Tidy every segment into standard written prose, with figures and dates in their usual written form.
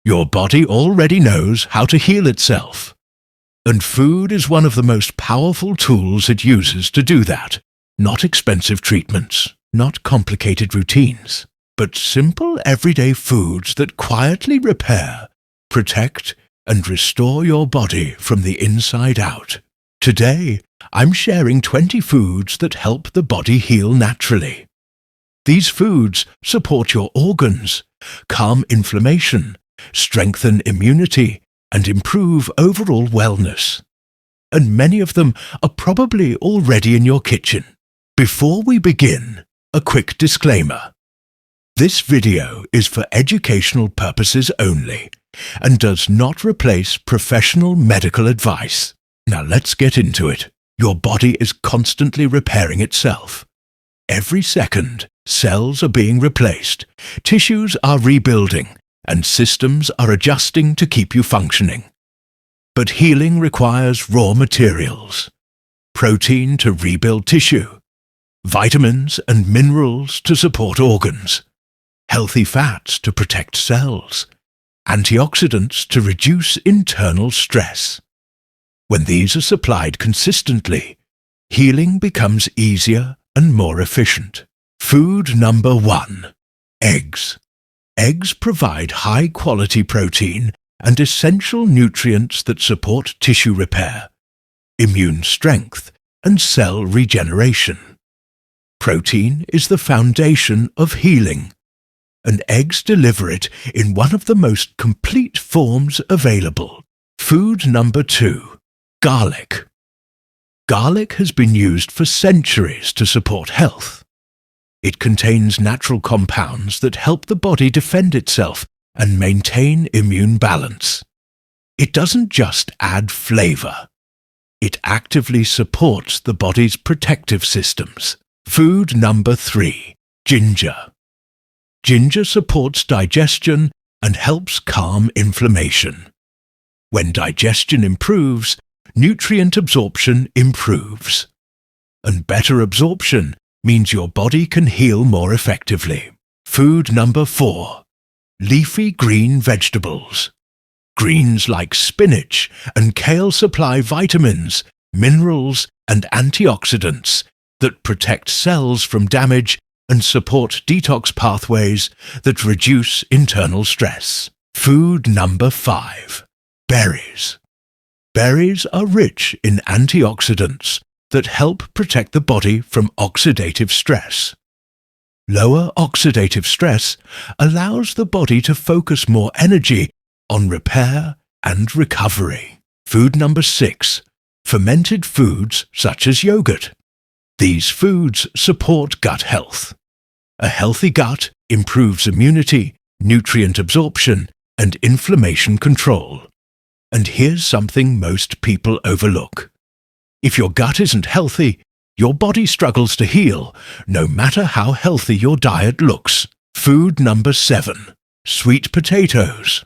Your body already knows how to heal itself. And food is one of the most powerful tools it uses to do that. Not expensive treatments, not complicated routines, but simple everyday foods that quietly repair, protect, and restore your body from the inside out. Today, I'm sharing 20 foods that help the body heal naturally. These foods support your organs, calm inflammation, strengthen immunity, and improve overall wellness. And many of them are probably already in your kitchen. Before we begin, a quick disclaimer. This video is for educational purposes only and does not replace professional medical advice. Now let's get into it. Your body is constantly repairing itself. Every second, cells are being replaced, tissues are rebuilding, and systems are adjusting to keep you functioning. But healing requires raw materials, protein to rebuild tissue, vitamins and minerals to support organs, healthy fats to protect cells, antioxidants to reduce internal stress. When these are supplied consistently, healing becomes easier and more efficient. Food number 1. Eggs. Eggs provide high-quality protein and essential nutrients that support tissue repair, immune strength, and cell regeneration. Protein is the foundation of healing, and eggs deliver it in one of the most complete forms available. Food number 2. Garlic. Garlic has been used for centuries to support health. It contains natural compounds that help the body defend itself and maintain immune balance. It doesn't just add flavor. It actively supports the body's protective systems. Food number 3. Ginger. Ginger supports digestion and helps calm inflammation. When digestion improves, nutrient absorption improves. And better absorption means your body can heal more effectively. Food number 4. Leafy green vegetables. Greens like spinach and kale supply vitamins, minerals, and antioxidants that protect cells from damage and support detox pathways that reduce internal stress. Food number 5. Berries. Berries are rich in antioxidants that help protect the body from oxidative stress. Lower oxidative stress allows the body to focus more energy on repair and recovery. Food number 6. Fermented foods such as yogurt. These foods support gut health. A healthy gut improves immunity, nutrient absorption, and inflammation control. And here's something most people overlook. If your gut isn't healthy, your body struggles to heal, no matter how healthy your diet looks. Food number 7. Sweet potatoes.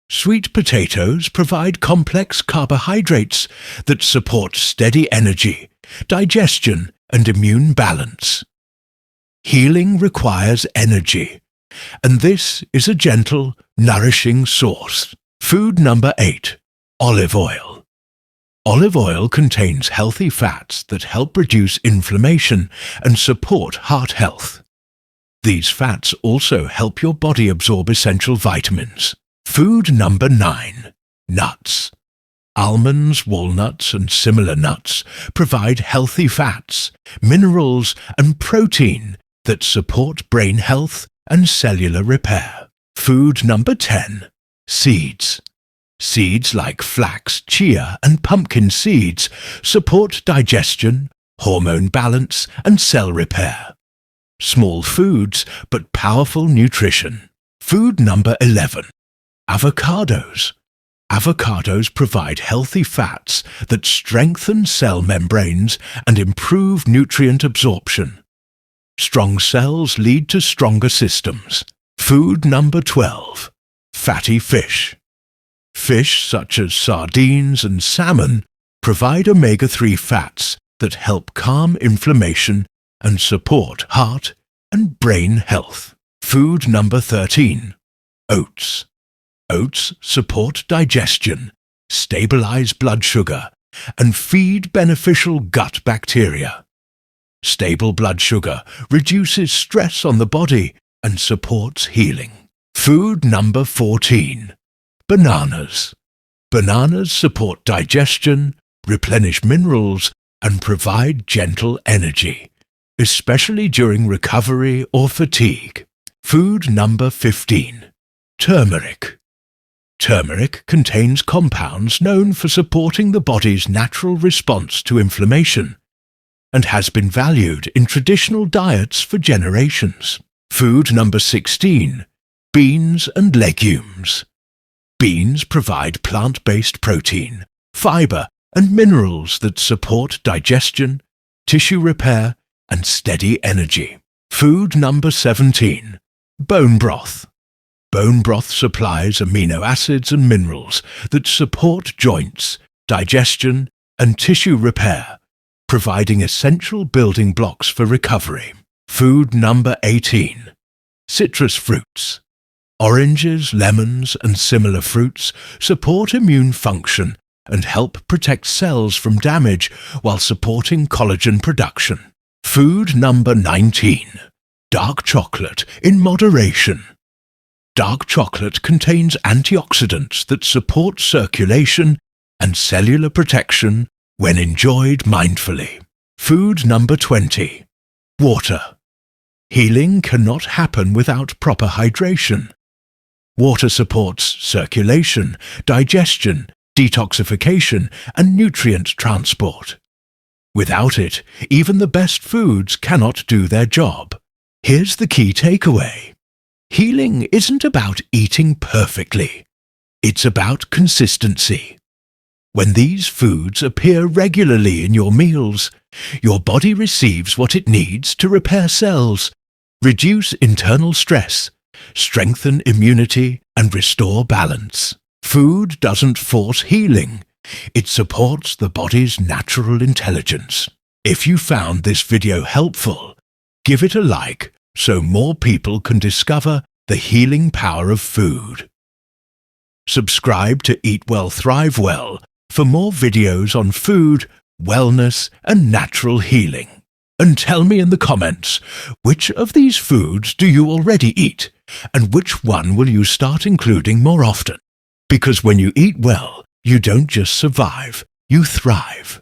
Sweet potatoes provide complex carbohydrates that support steady energy, digestion, and immune balance. Healing requires energy, and this is a gentle, nourishing source. Food number 8. Olive oil. Olive oil contains healthy fats that help reduce inflammation and support heart health. These fats also help your body absorb essential vitamins. Food number 9. Nuts. Almonds, walnuts, and similar nuts provide healthy fats, minerals, and protein that support brain health and cellular repair. Food number 10. Seeds. Seeds like flax, chia, and pumpkin seeds support digestion, hormone balance, and cell repair. Small foods, but powerful nutrition. Food number 11. Avocados. Avocados provide healthy fats that strengthen cell membranes and improve nutrient absorption. Strong cells lead to stronger systems. Food number 12. Fatty fish. Fish such as sardines and salmon provide omega-3 fats that help calm inflammation and support heart and brain health. Food number 13. Oats. Oats support digestion, stabilize blood sugar, and feed beneficial gut bacteria. Stable blood sugar reduces stress on the body and supports healing. Food number 14. Bananas. Bananas support digestion, replenish minerals, and provide gentle energy, especially during recovery or fatigue. Food number 15. Turmeric. Turmeric contains compounds known for supporting the body's natural response to inflammation and has been valued in traditional diets for generations. Food number 16. Beans and legumes. Beans provide plant-based protein, fiber, and minerals that support digestion, tissue repair, and steady energy. Food number 17. Bone broth. Bone broth supplies amino acids and minerals that support joints, digestion, and tissue repair, providing essential building blocks for recovery. Food number 18. Citrus fruits. Oranges, lemons, and similar fruits support immune function and help protect cells from damage while supporting collagen production. Food number 19. Dark chocolate in moderation. Dark chocolate contains antioxidants that support circulation and cellular protection when enjoyed mindfully. Food number 20. Water. Healing cannot happen without proper hydration. Water supports circulation, digestion, detoxification, and nutrient transport. Without it, even the best foods cannot do their job. Here's the key takeaway. Healing isn't about eating perfectly. It's about consistency. When these foods appear regularly in your meals, your body receives what it needs to repair cells, reduce internal stress, strengthen immunity, and restore balance. Food doesn't force healing. It supports the body's natural intelligence. If you found this video helpful, give it a like so more people can discover the healing power of food. Subscribe to Eat Well, Thrive Well for more videos on food, wellness, and natural healing. And tell me in the comments, which of these foods do you already eat, and which one will you start including more often? Because when you eat well, you don't just survive, you thrive.